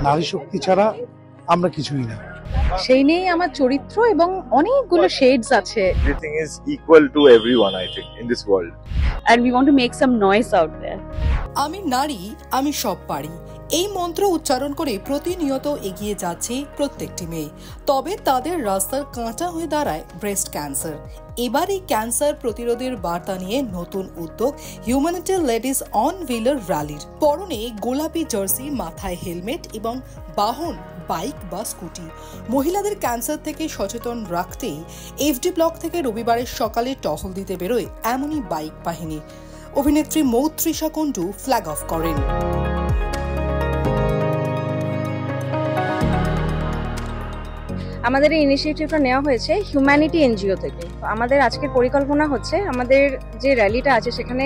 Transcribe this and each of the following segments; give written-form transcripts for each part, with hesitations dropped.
নারী শক্তি ছাড়া আমরা কিছুই না। সেই নিয়েই আমার চরিত্র এবং অনেকগুলো শেডস আছে। Everything is equal to everyone, I think, in this world. And we want to make some noise out there. আমি নারী, আমি সব পারি, এই মন্ত্র উচ্চারণ করে প্রতিনিয়ত এগিয়ে যাচ্ছে প্রত্যেকটি মেয়ে। তবে তাদের রাস্তার কাঁটা হয়ে দাঁড়ায় ব্রেস্ট ক্যান্সার। এবার এই ক্যান্সার প্রতিরোধের বার্তা নিয়ে নতুন উদ্যোগ হিউম্যানিটি লেডিস অন হুইলার র্যালির। পরনে গোলাপি জার্সি, মাথায় হেলমেট এবং বাহন বাইক বা স্কুটি। মহিলাদের ক্যান্সার থেকে সচেতন রাখতেই এফডি ব্লক থেকে রবিবারের সকালে টহল দিতে বেরোয় এমনই বাইক বাহিনী। অভিনেত্রী মৌত্রিষা কুণ্ডু ফ্ল্যাগ অফ করেন। আমাদের এই ইনিশিয়েটিভটা নেওয়া হয়েছে হিউম্যানিটি এনজিও থেকে। আমাদের আজকের পরিকল্পনা হচ্ছে, আমাদের যে র্যালিটা আছে সেখানে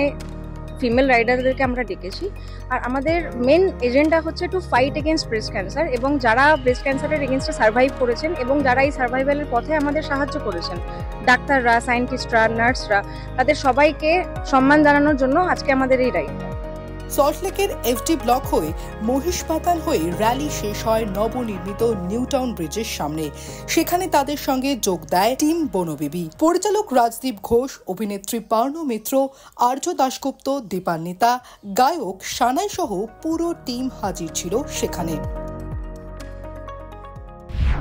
ফিমেল রাইডারদেরকে আমরা ডেকেছি। আর আমাদের মেন এজেন্ডা হচ্ছে to fight against breast cancer, এবং যারা ব্রেস্ট ক্যান্সারের এগেনস্টে সার্ভাইভ করেছেন এবং যারা এই সার্ভাইভালের পথে আমাদের সাহায্য করেছেন, ডাক্তাররা, সায়েন্টিস্টরা, নার্সরা, তাদের সবাইকে সম্মান জানানোর জন্য আজকে আমাদের এই রাইড। সল্টলেকের এফডি ব্লক হয়ে মহিষপাতাল হয়ে র্যালি শেষ হয় নবনির্মিত নিউ টাউন ব্রিজের সামনে। সেখানে তাদের সঙ্গে যোগ দেয় টিম বনবিবি। পরিচালক রাজদীপ ঘোষ, অভিনেত্রী পার্নো মিত্র, আর্য দাশগুপ্ত, দীপান্বিতা, গায়ক সানাই সহ পুরো টিম হাজির ছিল সেখানে।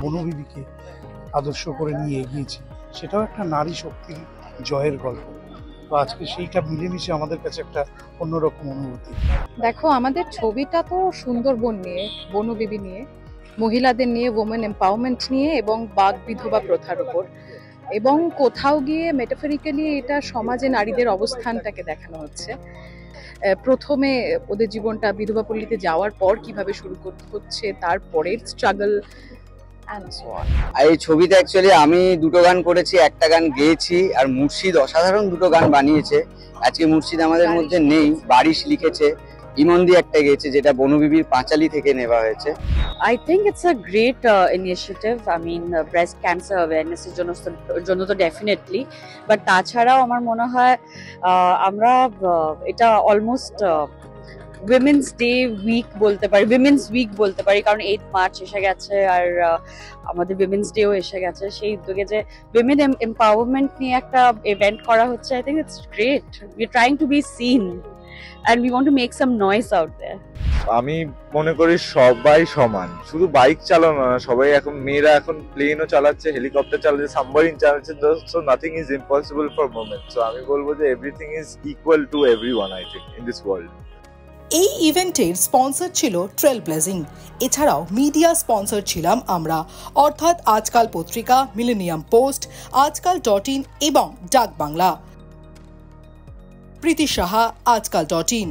বনবিবিকে আদর্শ করে নিয়ে এগিয়েছি, সেটাও একটা নারী শক্তির জয়ের গল্প। তো আজকে সেইটা মিলেমিশে আমাদের কাছে একটা অন্যরকম অনুভূতি। দেখো, আমাদের ছবিটা তো সুন্দরবন নিয়ে, বনবিবি নিয়ে, মহিলাদের নিয়ে, ওমেন এম্পাওয়ারমেন্ট নিয়ে এবং বাঘ বিধবা প্রথার উপর, এবং কোথাও গিয়ে মেটাফরিক্যালি এটা সমাজে নারীদের অবস্থানটাকে দেখানো হচ্ছে। প্রথমে ওদের জীবনটা বিধবা পল্লীতে যাওয়ার পর কিভাবে শুরু করতে হচ্ছে, তারপরের স্ট্রাগল। এই ছবিতে অ্যাকচুয়ালি আমি দুটো গান করেছি, একটা গান গেয়েছি, আর মুর্শিদ অসাধারণ দুটো গান বানিয়েছে। আজকে মুর্শিদ আমাদের মধ্যে নেই, বারিশ লিখেছে, ইমন্দি একটা গেয়েছে, যেটা বনবিবির পাঁচালি থেকে নেওয়া হয়েছে। I think it's a great initiative. I mean, breast cancer awareness এর জন্য তো ডেফিনেটলি, বাট তাছাড়াও আমার মনে হয় আমরা এটা অলমোস্ট উইমেন্স ডে উইক বলতে পারি, উইমেন্স উইক বলতে পারি, কারণ 8 মার্চ এসে গেছে আর আমাদের উইমেন্স ডেও এসে গেছে। সেই উদ্যোগে যে উইমেন এম্পাওয়ারমেন্ট নিয়ে একটা ইভেন্ট করা হচ্ছে, I think it's great. We are trying to be seen and we want to make some noise out there. আমি মনে করি সবাই সমান, শুধু বাইক চালানো না, সবাই এখন, মেয়েরা এখন প্লেনও চালাচ্ছে, হেলিকপ্টার চালাচ্ছে, সাবমারিন চালাচ্ছে, so nothing is impossible for women. So আমি বলবো যে everything is equal to everyone, I think, in this world. এই ইভেন্টের স্পন্সর ছিল ট্রেল ব্লেজিং। এছাড়াও মিডিয়া স্পন্সর ছিলাম আমরা, অর্থাৎ আজকাল পত্রিকা, মিলেনিয়াম পোস্ট, আজকাল.in এবং ডাক বাংলা। প্রীতি সাহা, আজকাল.in।